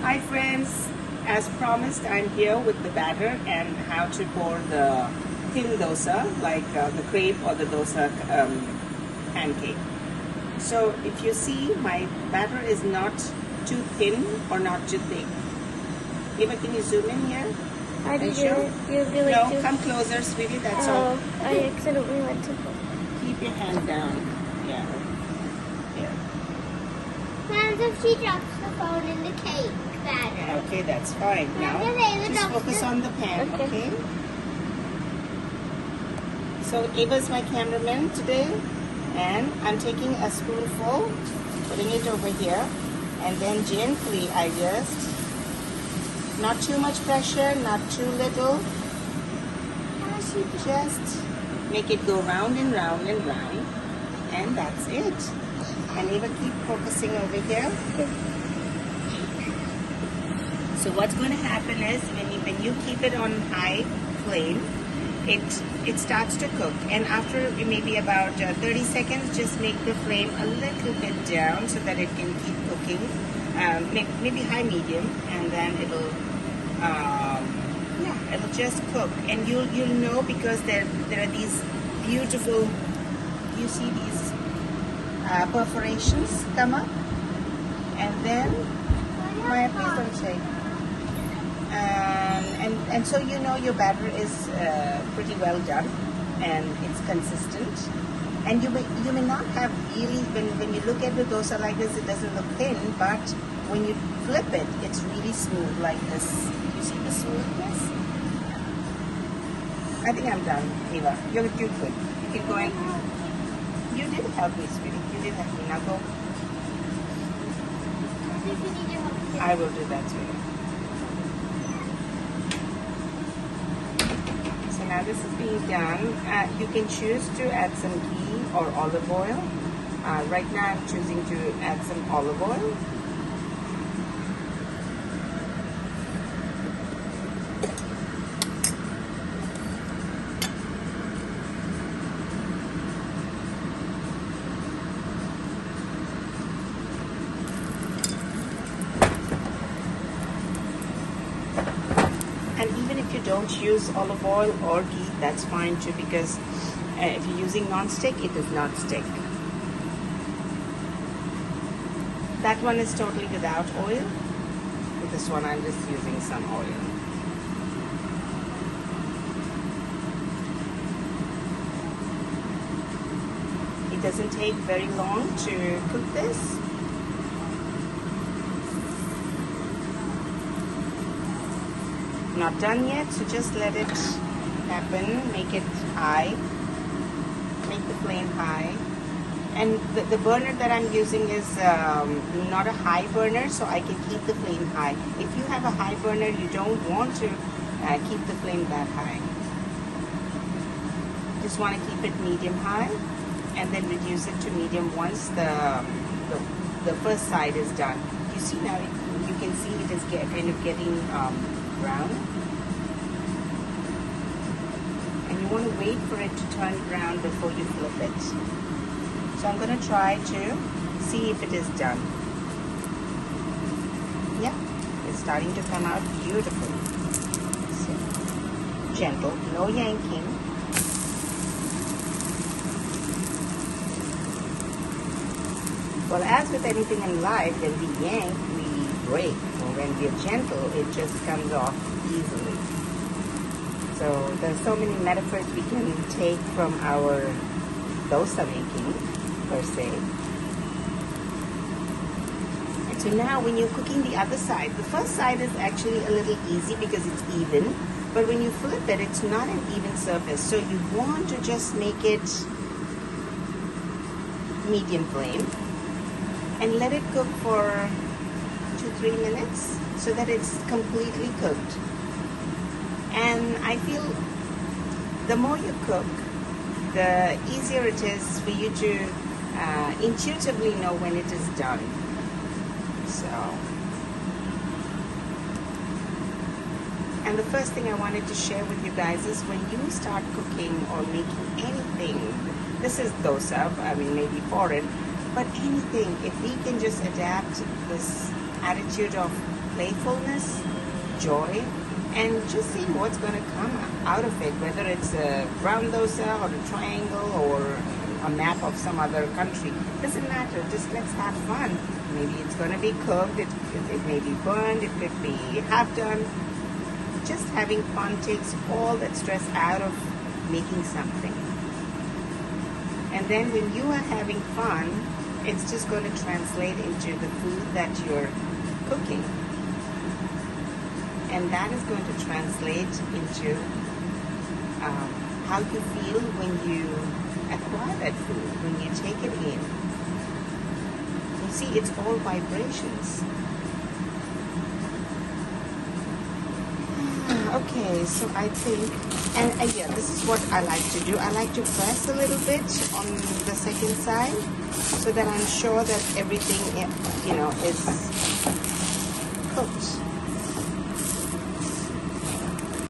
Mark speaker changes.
Speaker 1: Hi friends, as promised I'm here with the batter and how to pour the thin dosa like the crepe or the dosa pancake. So if you see, my batter is not too thin or not too thick. Eva, can you zoom in here?
Speaker 2: How do you do it?
Speaker 1: No, come closer, sweetie, that's all.
Speaker 2: I accidentally went to
Speaker 1: Keep your hand down. Yeah. Yeah.
Speaker 2: What if she drops the phone in the cake batter?
Speaker 1: Okay, that's fine. Now, just focus on the pan, okay? So, Eva's my cameraman today, and I'm taking a spoonful, putting it over here, and then gently I just, not too much pressure, not too little, just make it go round and round and round, and that's it. And Eva, keep focusing over here. So what's going to happen is when you keep it on high flame, it starts to cook, and after maybe about 30 seconds, just make the flame a little bit down so that it can keep cooking. Maybe high medium, and then it'll just cook, and you'll know because there are these beautiful, you see these perforations come up, and then Maya, please don't shake. And so you know your batter is pretty well done and it's consistent. And you may not have really, when you look at the dosa like this, it doesn't look thin, but when you flip it, it's really smooth like this. You see the smoothness? I think I'm done, Eva. You're good. You can go and... You did help me, sweetie. You did help me. Now go. I will do that, sweetie. So now this is being done. You can choose to add some ghee or olive oil. Right now I'm choosing to add some olive oil. And even if you don't use olive oil or ghee, that's fine too, because if you're using non-stick, it does not stick. That one is totally without oil. With this one, I'm just using some oil. It doesn't take very long to cook this. Not done yet, so just let it happen. Make it high, make the flame high, and the burner that I'm using is not a high burner, so I can keep the flame high. If you have a high burner, you don't want to keep the flame that high. Just want to keep it medium high, and then reduce it to medium once the first side is done. You see now, you can see it is kind of getting brown, and you want to wait for it to turn brown before you flip it. So I'm going to try to see if it is done. Yeah, it's starting to come out beautifully. So, gentle, no yanking. Well, as with anything in life, when we yank, we break. Or when we're gentle, it just comes off easily. So there's so many metaphors we can take from our dosa making, per se. And so now when you're cooking the other side, the first side is actually a little easy because it's even, but when you flip it, it's not an even surface. So you want to just make it medium flame and let it cook for 2-3 minutes so that it's completely cooked. And I feel the more you cook, the easier it is for you to intuitively know when it is done. So, and the first thing I wanted to share with you guys is when you start cooking or making anything, this is dosa, I mean maybe foreign, but anything, if we can just adapt this attitude of playfulness, joy, and just seeing what's going to come out of it, whether it's a round dosa or a triangle or a map of some other country. Doesn't matter, just let's have fun. Maybe it's going to be cooked, it may be burned, it could be half done. Just having fun takes all that stress out of making something. And then when you are having fun, it's just going to translate into the food that you're cooking. And that is going to translate into how you feel when you acquire that food, when you take it in. You see, it's all vibrations. Okay, so I think, and yeah, this is what I like to do. I like to press a little bit on the second side so that I'm sure that everything, is